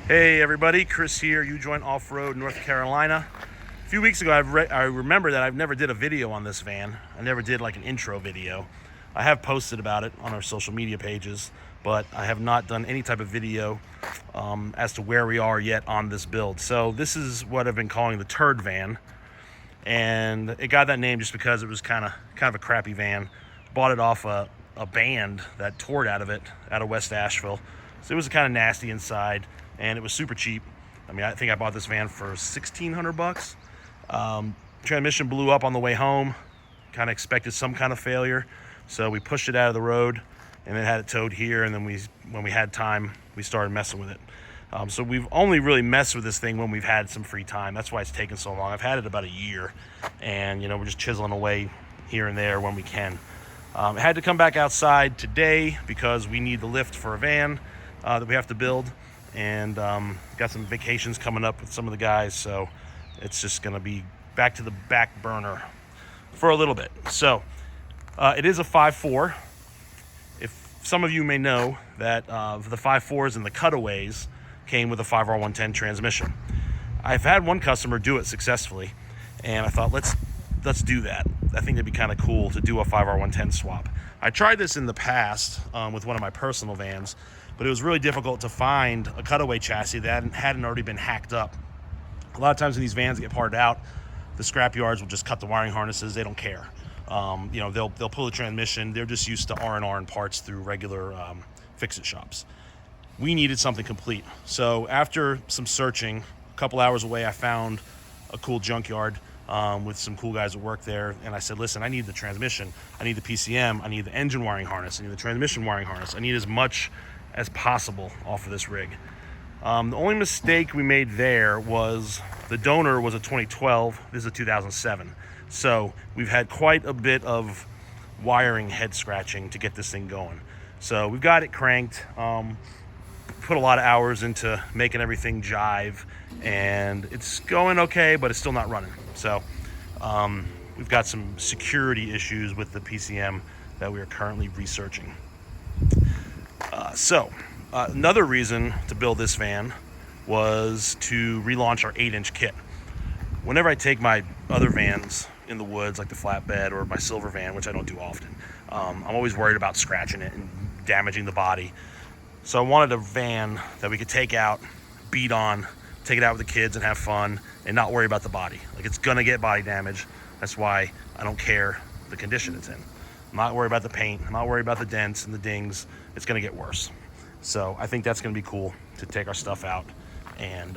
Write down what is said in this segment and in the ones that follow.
Hey everybody, Chris here, U-Joint Off-Road, North Carolina. A few weeks ago, I remember that I've never did a video on this van. I never did like an intro video. I have posted about it on our social media pages, but I have not done any type of video as to where we are yet on this build. So this is what I've been calling the Turd van, and it got that name just because it was kind of a crappy van. Bought it off a band that toured out of West Asheville. So it was kind of nasty inside, and it was super cheap. I mean, I think I bought this van for $1,600. Transmission blew up on the way home. Kind of expected some kind of failure, so we pushed it out of the road and then had it towed here. And then when we had time, we started messing with it. So we've only really messed with this thing when we've had some free time. That's why it's taken so long. I've had it about a year, and we're just chiseling away here and there when we can. I had to come back outside today because we need the lift for a van that we have to build, and got some vacations coming up with some of the guys, so it's just going to be back to the back burner for a little bit. So it is a 5.4. If some of you may know that the 5.4s and the cutaways came with a 5R110 transmission. I've had one customer do it successfully, and I thought let's do that. I think it'd be kind of cool to do a 5R110 swap. I tried this in the past with one of my personal vans, but it was really difficult to find a cutaway chassis that hadn't already been hacked up. A lot of times when these vans get parted out, the scrap yards will just cut the wiring harnesses. They don't care. They'll pull the transmission. They're just used to R&R and parts through regular fix-it shops. We needed something complete. So after some searching, a couple hours away, I found a cool junkyard with some cool guys that work there. And I said, listen, I need the transmission. I need the PCM. I need the engine wiring harness. I need the transmission wiring harness. I need as much as possible off of this rig. The only mistake we made there was the donor was a 2012. This is a 2007. So we've had quite a bit of wiring head scratching to get this thing going. So we've got it cranked. Put a lot of hours into making everything jive, and it's going okay, but it's still not running. So we've got some security issues with the PCM that we are currently researching. Another reason to build this van was to relaunch our 8-inch kit. Whenever I take my other vans in the woods, like the flatbed or my silver van, which I don't do often, I'm always worried about scratching it and damaging the body. So I wanted a van that we could take out, beat on, take it out with the kids and have fun and not worry about the body. Like, it's gonna get body damage. That's why I don't care the condition it's in. I'm not worried about the paint. I'm not worried about the dents and the dings. It's gonna get worse. So I think that's gonna be cool to take our stuff out and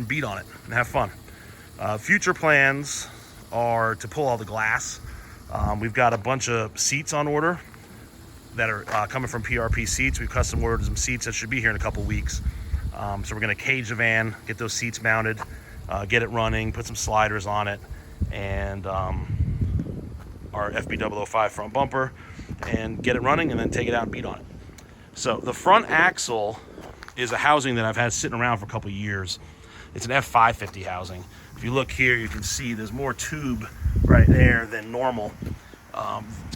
beat on it and have fun. Future plans are to pull all the glass. We've got a bunch of seats on order that are coming from PRP Seats. We've custom ordered some seats that should be here in a couple weeks. So we're gonna cage the van, get those seats mounted, get it running, put some sliders on it, and our FB005 front bumper, and get it running and then take it out and beat on it. So the front axle is a housing that I've had sitting around for a couple years. It's an F550 housing. If you look here, you can see there's more tube right there than normal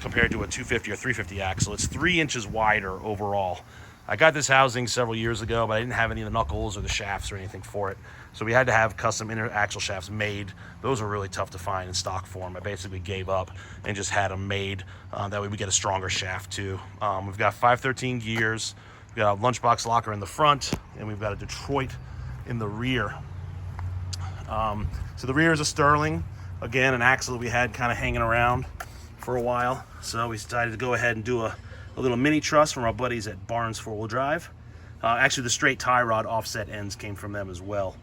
compared to a 250 or 350 axle. It's 3 inches wider overall. I got this housing several years ago, but I didn't have any of the knuckles or the shafts or anything for it. So we had to have custom inner axle shafts made. Those are really tough to find in stock form. I basically gave up and just had them made. That way we get a stronger shaft too. We've got 513 gears. We've got a lunchbox locker in the front, and we've got a Detroit in the rear. So the rear is a Sterling. Again, an axle that we had kind of hanging around for a while. So we decided to go ahead and do a little mini truss from our buddies at Barnes 4-Wheel Drive. Actually, the straight tie rod offset ends came from them as well.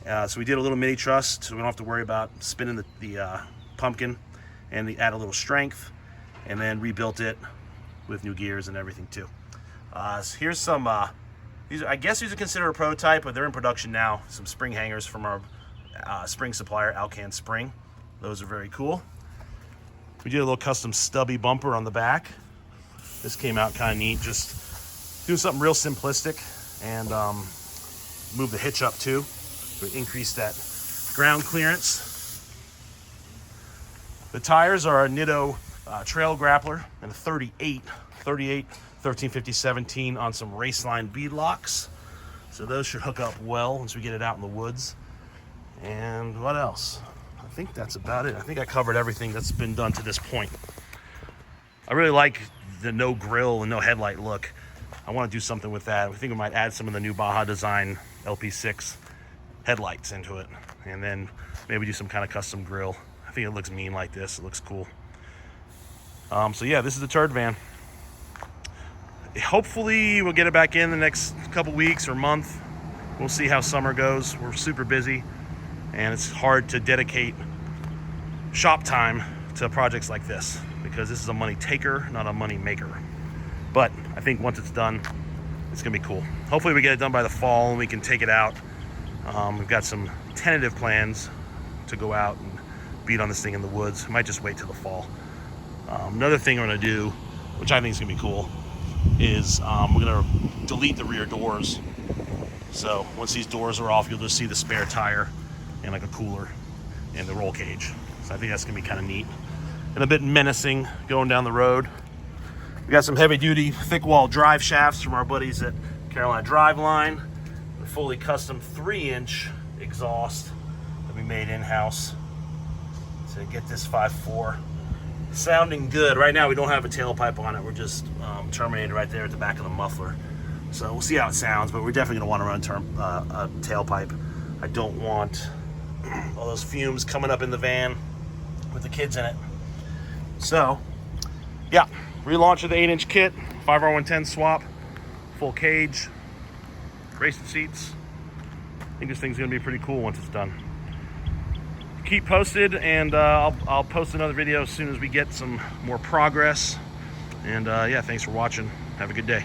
So we did a little mini truss so we don't have to worry about spinning the pumpkin, and add a little strength, and then rebuilt it with new gears and everything too. So here's some, I guess these are considered a prototype, but they're in production now. Some spring hangers from our spring supplier, Alcan Spring. Those are very cool. We did a little custom stubby bumper on the back. This came out kind of neat, just doing something real simplistic, and move the hitch up too. We increase that ground clearance. The tires are a Nitto Trail Grappler and a 38 1350/17 on some Raceline bead locks. So those should hook up well once we get it out in the woods. And what else? I think that's about it. I think I covered everything that's been done to this point. I really like the no grill and no headlight look. I want to do something with that. I think we might add some of the new Baja Design LP6 headlights into it, and then maybe do some kind of custom grill. I think it looks mean like this. It looks cool. So yeah, this is the Turd van. Hopefully we'll get it back in the next couple weeks or month. We'll see how summer goes. We're super busy, and it's hard to dedicate shop time to projects like this because this is a money taker, not a money maker. But I think once it's done, it's gonna be cool. Hopefully we get it done by the fall and we can take it out. We've got some tentative plans to go out and beat on this thing in the woods. I might just wait till the fall. Another thing I'm gonna do, which I think is gonna be cool, is we're gonna delete the rear doors. So once these doors are off, you'll just see the spare tire and like a cooler and the roll cage. So I think that's gonna be kind of neat and a bit menacing going down the road. We got some heavy duty thick wall drive shafts from our buddies at Carolina Driveline. A fully custom 3-inch exhaust that we made in-house to get this 5.4 sounding good. Right now we don't have a tailpipe on it. We're just terminated right there at the back of the muffler. So we'll see how it sounds, but we're definitely gonna want to run a tailpipe. I don't want all those fumes coming up in the van with the kids in it. So yeah, relaunch of the 8-inch kit, 5R110 swap, full cage, racing seats. I think this thing's gonna be pretty cool once it's done. Keep posted, and I'll post another video as soon as we get some more progress. And yeah, thanks for watching. Have a good day.